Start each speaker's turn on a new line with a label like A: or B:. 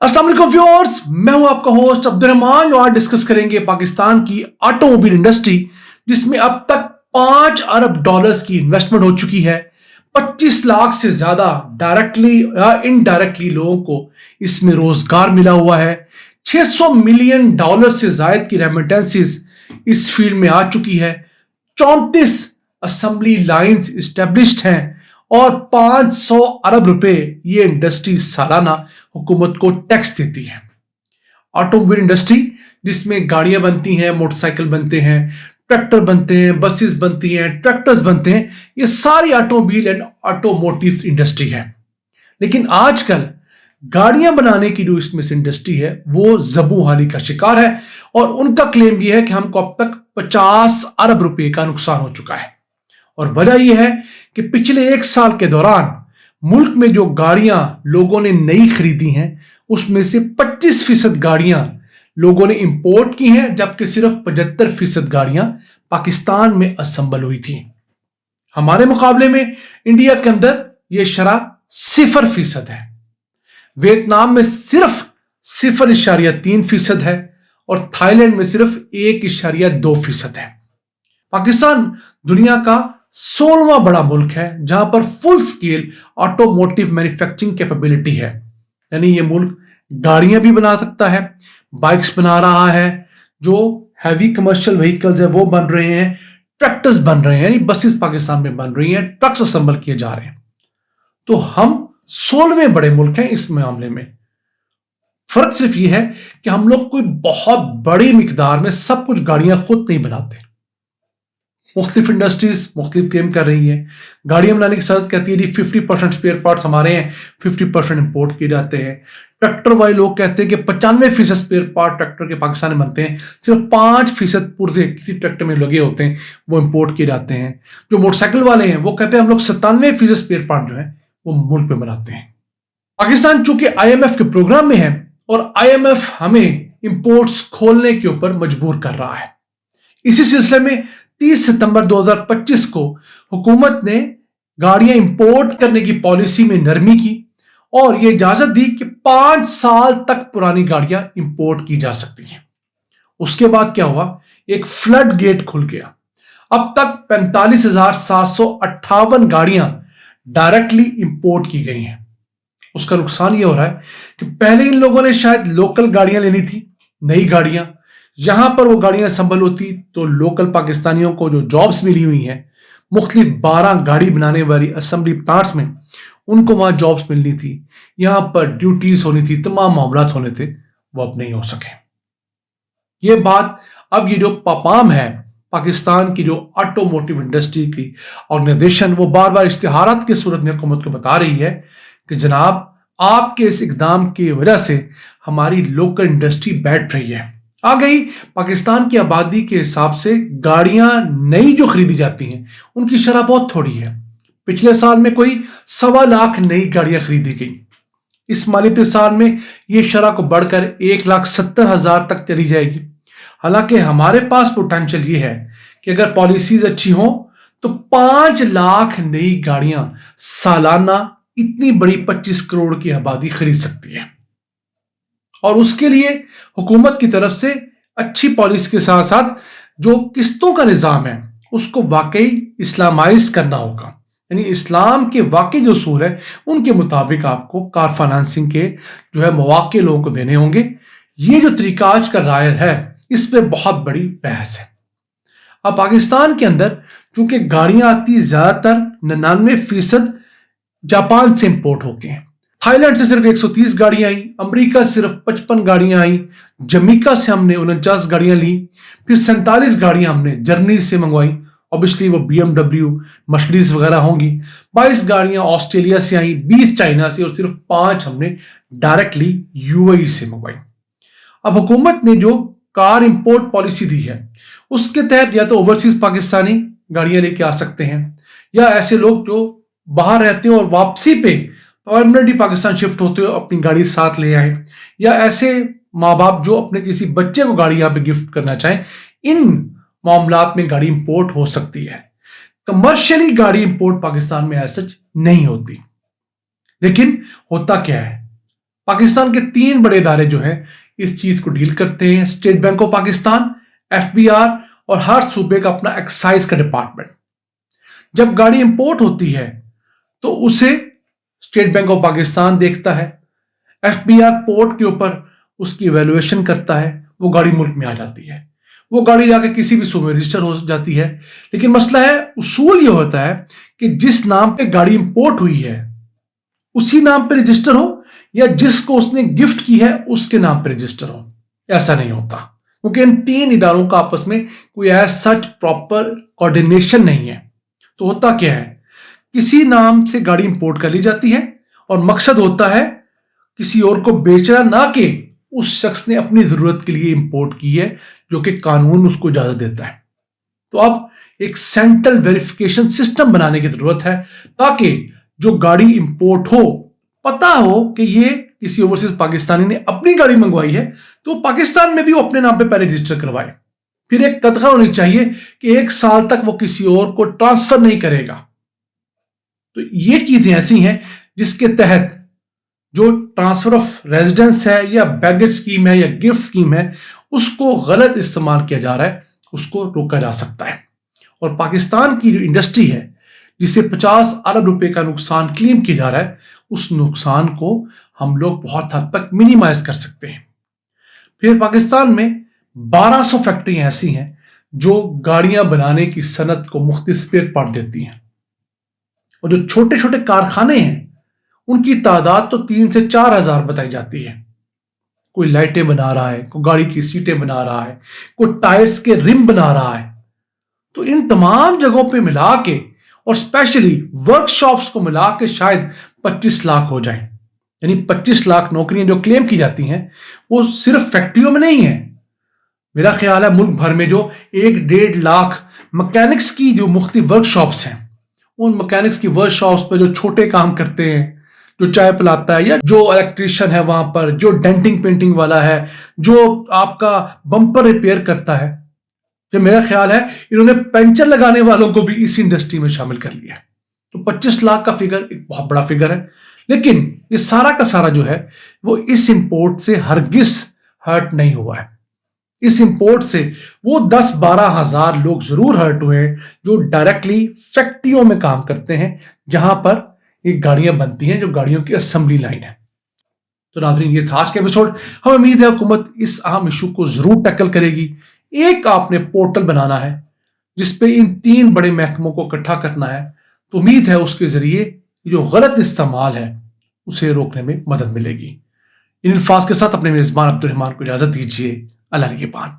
A: अस्सलाम वालेकुम व्यूअर्स, मैं हूं आपका होस्ट अब्दुर्रहमान। आज डिस्कस करेंगे पाकिस्तान की ऑटोमोबाइल इंडस्ट्री, जिसमें अब तक 5 अरब डॉलर्स की इन्वेस्टमेंट हो चुकी है। 25 लाख से ज्यादा डायरेक्टली या इनडायरेक्टली लोगों को इसमें रोजगार मिला हुआ है। 600 मिलियन डॉलर से ज्यादा की रेमिटेंसेस इस फील्ड में आ चुकी है। 34 असेंबली लाइंस इस्टेब्लिश्ड हैं और 500 अरब रुपए ये इंडस्ट्री सालाना हुकूमत को टैक्स देती है। ऑटोमोबाइल इंडस्ट्री जिसमें गाड़ियां बनती हैं, मोटरसाइकिल बनते हैं, ट्रैक्टर बनते हैं, बसेस बनती हैं, ट्रैक्टर्स बनते हैं, ये सारी ऑटोमोबाइल एंड ऑटोमोटिव इंडस्ट्री है। लेकिन आजकल गाड़ियां बनाने की जो इसमें से इंडस्ट्री है वो जबू हाली का शिकार है और उनका क्लेम यह है कि हमको अब तक 50 अरब रुपए का नुकसान हो चुका है। और वजह यह है कि पिछले 1 साल के दौरान मुल्क में जो गाड़ियां लोगों ने नई खरीदी हैं उसमें से 25% गाड़ियां लोगों ने इंपोर्ट की हैं, जबकि सिर्फ 75% गाड़ियां पाकिस्तान में असेंबल हुई थी। हमारे मुकाबले में इंडिया के अंदर यह शरह 0% है। वियतनाम में सिर्फ 0.3% है और थाईलैंड में सिर्फ 1.2% है। पाकिस्तान दुनिया का 16वां बड़ा मुल्क है जहां पर full scale automotive manufacturing capability है, यानी ये मुल्क गाड़ियां भी बना सकता है, बाइक्स बना रहा है, जो हैवी कमर्शियल व्हीकल्स है वो बन रहे हैं, ट्रैक्टर्स बन रहे हैं, यानी बसेस पाकिस्तान में बन रही हैं, ट्रक्स असेंबल किए जा रहे हैं। तो हम 16वें बड़े मुल्क हैं इस मामले में। फर्क सिर्फ ये है कि हम लोग कोई बहुत बड़ी मिकदार में सब कुछ गाड़ियां खुद नहीं बनाते। मुख्तलिफ इंडस्ट्रीज मुख्तलिफ क्लेम कर रही है। गाड़ियां बनाने की सरत कहती है 50% स्पेयर पार्ट्स हमारे हैं, 50% इंपोर्ट किए जाते हैं। ट्रैक्टर वाले लोग कहते हैं कि 95% स्पेयर पार्ट ट्रैक्टर के पाकिस्तान में बनते हैं, सिर्फ 5% पुर्जे किसी ट्रैक्टर में लगे होते हैं वो इंपोर्ट किए जाते हैं। जो मोटरसाइकिल वाले हैं वो कहते हैं हम लोग 97% स्पेयर पार्ट जो है वो मुल्क में बनाते हैं। पाकिस्तान चूंकि IMF के प्रोग्राम में है और IMF हमें इंपोर्ट्स खोलने के ऊपर मजबूर कर रहा है। इसी सिलसिले में 30 सितंबर 2025 को हुकूमत ने गाड़ियां इंपोर्ट करने की पॉलिसी में नरमी की और यह इजाजत दी कि 5 साल तक पुरानी गाड़ियां इंपोर्ट की जा सकती हैं। उसके बाद क्या हुआ, एक फ्लड गेट खुल गया। अब तक 45,758 गाड़ियां डायरेक्टली इंपोर्ट की गई हैं। उसका नुकसान यह हो रहा है कि पहले इन लोगों ने शायद लोकल गाड़ियां लेनी थी, नई गाड़ियां, यहां पर वो गाड़ियां संभल होती तो लोकल पाकिस्तानियों को जो जॉब्स मिली हुई हैं मुख्तलिफ 12 गाड़ी बनाने वाली असेंबली प्लांट्स में, उनको वहां जॉब्स मिलनी थी, यहां पर ड्यूटीज होनी थी, तमाम मामलात होने थे, वो अब नहीं हो सके। ये बात अब ये जो पापाम है पाकिस्तान की जो ऑटोमोटिव इंडस्ट्री की ऑर्गेनाइजेशन, वो बार बार इश्तिहारात की सूरत में हुकूमत को बता रही है कि जनाब आपके इस इकदाम की वजह से हमारी लोकल इंडस्ट्री बैठ रही है। आ गई पाकिस्तान की आबादी के हिसाब से गाड़ियां नई जो खरीदी जाती हैं उनकी शरह बहुत थोड़ी है। पिछले साल में कोई 1.25 लाख नई गाड़ियां खरीदी गई। इस माली साल में यह शरह को बढ़कर 1,70,000 तक चली जाएगी। हालांकि हमारे पास पोटेंशियल ये है कि अगर पॉलिसीज अच्छी हो तो 5 लाख नई गाड़ियां सालाना इतनी बड़ी 25 करोड़ की आबादी खरीद सकती है। और उसके लिए हुकूमत की तरफ से अच्छी पॉलिसी के साथ साथ जो किस्तों का निज़ाम है उसको वाकई इस्लामाइज करना होगा, यानी इस्लाम के वाकई जो उसूल है उनके मुताबिक आपको कार फाइनेंसिंग के जो है मौके लोगों को देने होंगे। ये जो तरीका आज का राय है इस पर बहुत बड़ी बहस है। अब पाकिस्तान के अंदर चूंकि गाड़ियां आती ज्यादातर 99% जापान से इंपोर्ट होके हैं। थाईलैंड से सिर्फ 130 गाड़ियां आई, अमेरिका से सिर्फ 55 गाड़ियां आई, जमीका से हमने 49 गाड़ियां ली, फिर 47 गाड़ियां हमने जर्मनी से मंगवाई, ऑब्वियसली वो BMW मर्सिडीज वगैरह होंगी। 22 गाड़ियां ऑस्ट्रेलिया से आई, 20 चाइना से और सिर्फ 5 हमने डायरेक्टली UAE से मंगवाई। अब हुकूमत ने जो कार इंपोर्ट पॉलिसी दी है उसके तहत या तो ओवरसीज पाकिस्तानी गाड़ियां लेके आ सकते हैं या ऐसे लोग जो बाहर रहते हैं और वापसी पे परमानेंटली पाकिस्तान शिफ्ट होते हो अपनी गाड़ी साथ ले आए, या ऐसे माँ बाप जो अपने किसी बच्चे को गाड़ी यहाँ पे गिफ्ट करना चाहें, इन मामलात में गाड़ी इंपोर्ट हो सकती है। कमर्शियली गाड़ी इंपोर्ट पाकिस्तान में ऐसा नहीं होती। लेकिन होता क्या है, पाकिस्तान के 3 बड़े इदारे जो हैं इस चीज को डील करते हैं, state bank of Pakistan, FBR और हर सूबे का अपना एक्साइज का डिपार्टमेंट। जब गाड़ी इंपोर्ट होती है तो उसे स्टेट बैंक ऑफ पाकिस्तान देखता है, FBR पोर्ट के ऊपर उसकी वैल्यूएशन करता है, वो गाड़ी मुल्क में आ जाती है, वो गाड़ी जाके किसी भी सूबे में रजिस्टर हो जाती है। लेकिन मसला है, उसूल ये होता है कि जिस नाम पे गाड़ी इंपोर्ट हुई है उसी नाम पे रजिस्टर हो या जिसको उसने गिफ्ट की है उसके नाम पे रजिस्टर हो। ऐसा नहीं होता क्योंकि इन 3 इदारों का आपस में कोई ऐसा सच प्रॉपर कोऑर्डिनेशन नहीं है। तो होता क्या है, किसी नाम से गाड़ी इंपोर्ट कर ली जाती है और मकसद होता है किसी और को बेचना, ना कि उस शख्स ने अपनी जरूरत के लिए इंपोर्ट की है जो कि कानून उसको इजाजत देता है। तो अब एक सेंट्रल वेरिफिकेशन सिस्टम बनाने की जरूरत है ताकि जो गाड़ी इंपोर्ट हो पता हो कि ये किसी ओवरसीज पाकिस्तानी ने अपनी गाड़ी मंगवाई है, तो पाकिस्तान में भी वो अपने नाम पे पहले रजिस्टर करवाए। फिर एक तनख्वाह होनी चाहिए कि 1 साल तक वो किसी और को ट्रांसफर नहीं करेगा। तो ये चीजें ऐसी हैं जिसके तहत जो ट्रांसफर ऑफ रेजिडेंस है या बैगेज स्कीम है या गिफ्ट स्कीम है उसको गलत इस्तेमाल किया जा रहा है, उसको रोका जा सकता है। और पाकिस्तान की जो इंडस्ट्री है जिसे 50 अरब रुपए का नुकसान क्लेम किया जा रहा है, उस नुकसान को हम लोग बहुत हद तक मिनिमाइज कर सकते हैं। फिर पाकिस्तान में 1200 फैक्ट्रियां ऐसी हैं जो गाड़ियां बनाने की सनत को मुख्तलिफ स्पेयर पार्ट देती हैं, और जो छोटे छोटे कारखाने हैं उनकी तादाद तो 3 से 4 हजार बताई जाती है। कोई लाइटें बना रहा है, कोई गाड़ी की सीटें बना रहा है, कोई टायर्स के रिम बना रहा है। तो इन तमाम जगहों पे मिला के और स्पेशली वर्कशॉप्स को मिला के शायद 25 लाख हो जाए। यानी 25 लाख नौकरियां जो क्लेम की जाती हैं वो सिर्फ फैक्ट्रियों में नहीं है। मेरा ख्याल है मुल्क भर में जो 1-1.5 लाख मैकेनिक्स की जो मुख्तलिफ वर्कशॉप्स हैं, उन मैकेनिक्स की वर्कशॉप्स पर जो छोटे काम करते हैं, जो चाय पिलाता है या जो इलेक्ट्रीशियन है वहां पर, जो डेंटिंग पेंटिंग वाला है, जो आपका बम्पर रिपेयर करता है, जो मेरा ख्याल है इन्होंने पंचर लगाने वालों को भी इस इंडस्ट्री में शामिल कर लिया है। तो 25 लाख का फिगर एक बहुत बड़ा फिगर है, लेकिन ये सारा का सारा जो है वो इस इंपोर्ट से हरगिज हर्ट नहीं हुआ है। इस इंपोर्ट से वो 10-12 हजार लोग जरूर हर्ट हुए हैं जो डायरेक्टली फैक्ट्रियों में काम करते हैं जहां पर ये गाड़ियां बनती हैं, जो गाड़ियों की असेंबली लाइन है। तो नाज़रीन, ये था आज का एपिसोड। हमें उम्मीद है हुकूमत इस अहम इशू को जरूर टैकल करेगी। एक आपने पोर्टल बनाना है जिसपे इन 3 बड़े महकमों को इकट्ठा करना है, तो उम्मीद है उसके जरिए जो गलत इस्तेमाल है उसे रोकने में मदद मिलेगी। इन अल्फाज के साथ अपने मेजबान अब्दुल रहमान को इजाजत दीजिए। अल्लाह निगहबान।